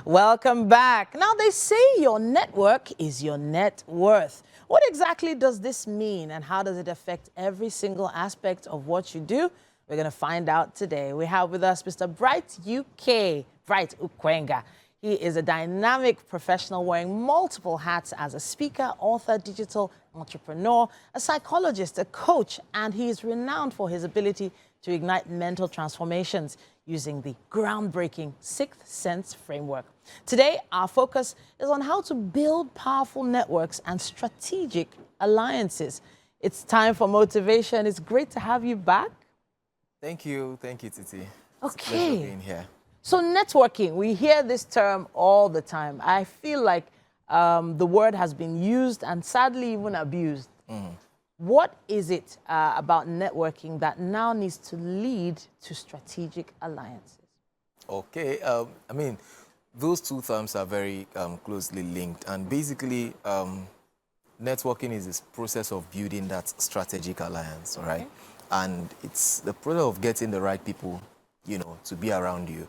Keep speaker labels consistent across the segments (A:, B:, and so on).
A: Welcome back. Now, they say your network is your net worth. What exactly does this mean, and how does it affect every single aspect of what you do? We're going to find out today. We have with us Mr. Bright Ukwenga. He is a dynamic professional wearing multiple hats as a speaker, author, digital entrepreneur, a psychologist, a coach, and he is renowned for his ability to ignite mental transformations using the groundbreaking Sixth Sense framework. Today, our focus is on how to build powerful networks and strategic alliances. It's time for motivation. It's great to have you back.
B: Thank you, Titi. It's a
A: Okay.
B: pleasure being here.
A: So networking, we hear this term all the time. I feel like the word has been used and sadly even abused. What is it about networking that now needs to lead to strategic alliances?
B: Okay, I mean, those two terms are very closely linked. And basically, networking is this process of building that strategic alliance, all right? Okay. And it's the process of getting the right people, to be around you.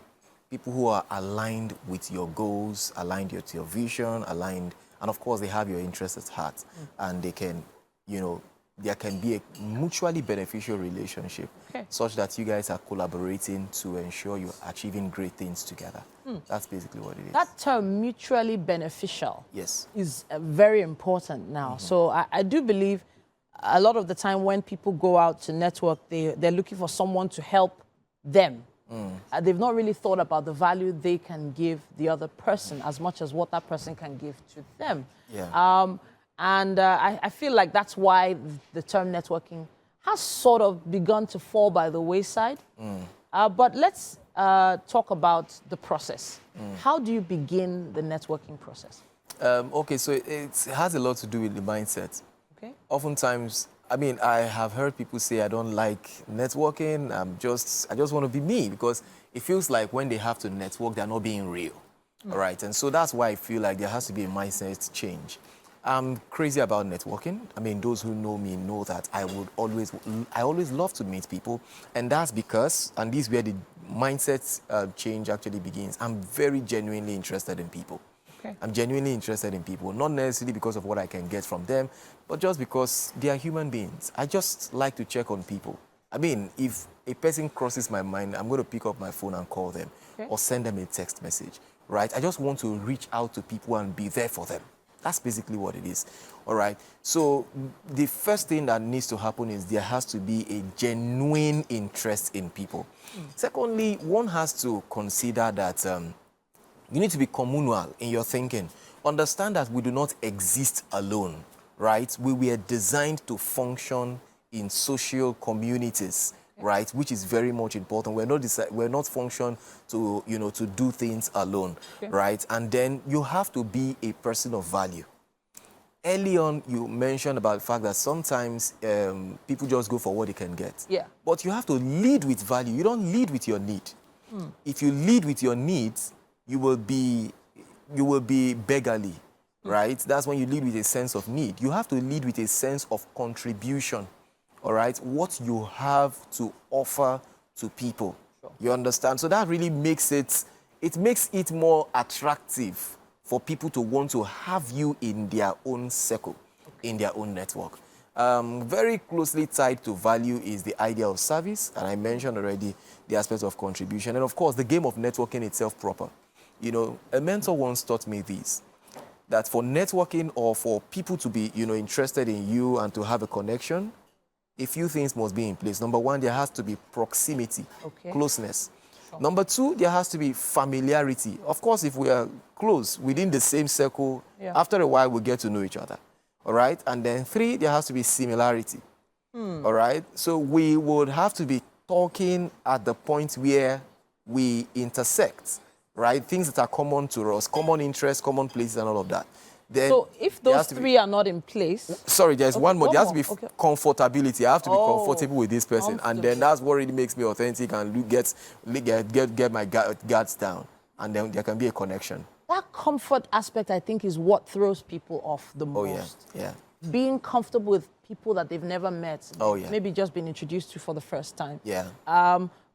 B: People who are aligned with your goals, aligned with your vision, aligned, and of course, they have your interests at heart. And they can, there can be a mutually beneficial relationship such that you guys are collaborating to ensure you're achieving great things together. That's basically what it is.
A: That term, mutually beneficial,
B: yes,
A: is very important now. So I do believe a lot of the time when people go out to network, they're looking for someone to help them. They've not really thought about the value they can give the other person as much as what that person can give to them.
B: Yeah.
A: I feel like that's why the term networking has sort of begun to fall by the wayside. But let's talk about the process. How do you begin the networking process?
B: Okay, so it has a lot to do with the mindset.
A: Okay.
B: Oftentimes, I mean, I have heard people say, I don't like networking, I just want to be me, because it feels like when they have to network, they're not being real, all right? And so that's why I feel like there has to be a mindset change. I'm crazy about networking. I mean, those who know me know that I always love to meet people, and that's because, and this is where the mindset change actually begins, I'm very genuinely interested in people.
A: Okay.
B: I'm genuinely interested in people, not necessarily because of what I can get from them, but just because they are human beings. I just like to check on people. I mean, if a person crosses my mind, I'm going to pick up my phone and call them or send them a text message, right? I just want to reach out to people and be there for them. That's basically what it is, all right? So the first thing that needs to happen is there has to be a genuine interest in people. Secondly, one has to consider that you need to be communal in your thinking. Understand that we do not exist alone, right? We were designed to function in social communities, right? Which is very much important. We're not function to, to do things alone, right? And then you have to be a person of value. Early on, you mentioned about the fact that sometimes people just go for what they can get.
A: Yeah.
B: But you have to lead with value. You don't lead with your need. If you lead with your needs, you will be beggarly, right? That's when you lead with a sense of need. You have to lead with a sense of contribution, all right? What you have to offer to people. Sure. You understand? So that really makes it makes it more attractive for people to want to have you in their own circle, in their own network. Very closely tied to value is the idea of service, and I mentioned already the aspect of contribution, and of course, the game of networking itself proper. A mentor once taught me this, that for networking or for people to be, interested in you and to have a connection, a few things must be in place. Number one, there has to be proximity, closeness. Sure. Number two, there has to be familiarity. Of course, if we are close within the same circle, after a while, we get to know each other, all right? And then three, there has to be similarity, all right? So we would have to be talking at the point where we intersect, right? Things that are common to us, common interests, common places, and all of that. Then
A: so if those three are not in place...
B: Sorry, there's one more. There has to be comfortability. I have to be comfortable with this person. And then that's what really makes me authentic and get my guards down. And then there can be a connection.
A: That comfort aspect, I think, is what throws people off the most.
B: Oh, yeah.
A: being comfortable with people that they've never met.
B: Oh, yeah.
A: Maybe just been introduced to for the first time.
B: Yeah.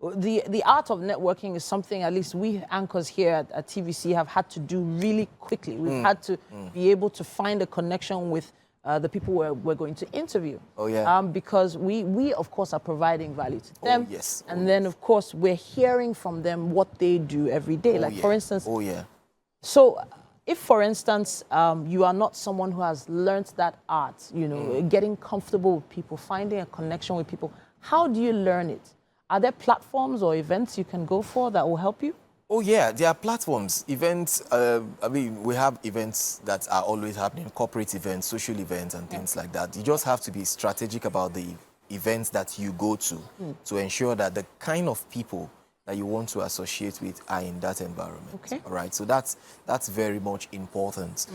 A: The art of networking is something at least we anchors here at TVC have had to do really quickly. We've had to be able to find a connection with the people we're going to interview.
B: Oh, yeah.
A: Because we, of course, are providing value to them.
B: Oh, yes.
A: And then, of course, we're hearing from them what they do every day. Like,
B: yeah.
A: for instance,
B: Oh, yeah.
A: so if, for instance, you are not someone who has learned that art, you know, getting comfortable with people, finding a connection with people, how do you learn it? Are there platforms or events you can go for that will help you?
B: Oh, yeah, there are platforms, events. I mean, we have events that are always happening, corporate events, social events, and things like that. You just have to be strategic about the events that you go to ensure that the kind of people that you want to associate with are in that environment.
A: Okay.
B: All right, so that's very much important.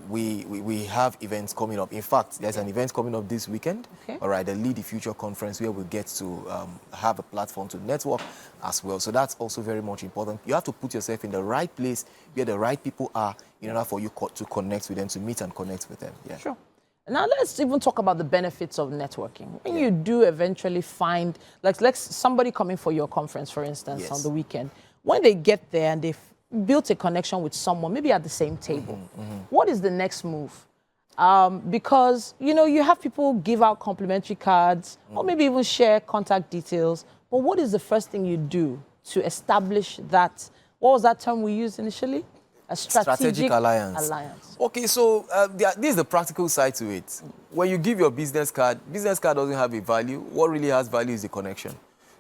B: We have events coming up. In fact, there's an event coming up this weekend.
A: Okay.
B: All right, the Lead the Future conference, where we get to have a platform to network as well. So that's also very much important. You have to put yourself in the right place where the right people are in order for you to connect with them, to meet and connect with them. Yeah.
A: Sure. Now let's even talk about the benefits of networking. When you do eventually find, like somebody coming for your conference, for instance, on the weekend, when they get there and they've built a connection with someone, maybe at the same table, what is the next move? Because, you know, you have people give out complimentary cards or maybe even share contact details. But what is the first thing you do to establish that? What was that term we used initially? A strategic alliance.
B: Okay, so this is the practical side to it. When you give your business card doesn't have a value. What really has value is the connection.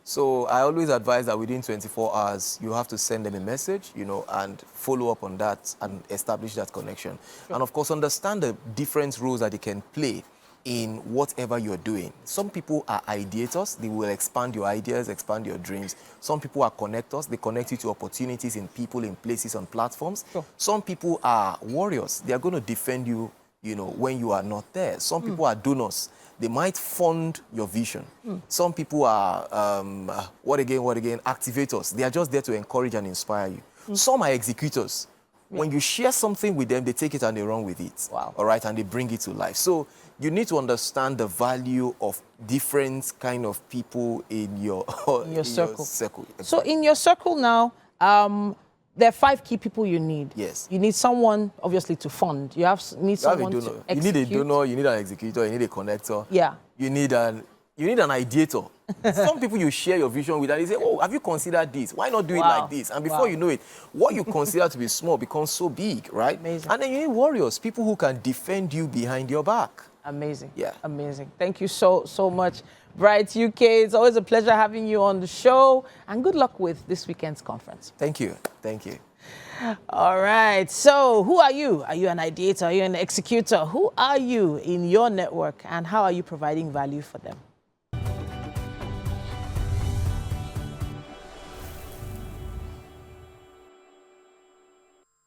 B: So I always advise that within 24 hours, you have to send them a message, you know, and follow up on that and establish that connection. Sure. And of course, understand the different roles that they can play in whatever you're doing. Some people are ideators. They will expand your ideas, expand your dreams. Some people are connectors. They connect you to opportunities in people, in places, on platforms. Sure. Some people are warriors. They are going to defend you, you know, when you are not there. Some people are donors. They might fund your vision. Some people are, what again, activators. They are just there to encourage and inspire you. Some are executors. When you share something with them, they take it and they run with it.
A: Wow.
B: All right, and they bring it to life. So you need to understand the value of different kind of people in your circle.
A: So in your circle now, there are 5 key people you need.
B: Yes.
A: You need someone, obviously, to fund. You need someone to execute.
B: You need a donor, you need an executor, you need a connector.
A: Yeah.
B: You need an ideator. Some people you share your vision with and they say, oh, have you considered this? Why not do it like this? And before you know it, what you consider to be small becomes so big, right?
A: Amazing.
B: And then you need warriors, people who can defend you behind your back.
A: Amazing.
B: Yeah.
A: Amazing. Thank you so much, Bright UK. It's always a pleasure having you on the show. And good luck with this weekend's conference.
B: Thank you. Thank you.
A: All right. So who are you? Are you an ideator? Are you an executor? Who are you in your network? And how are you providing value for them?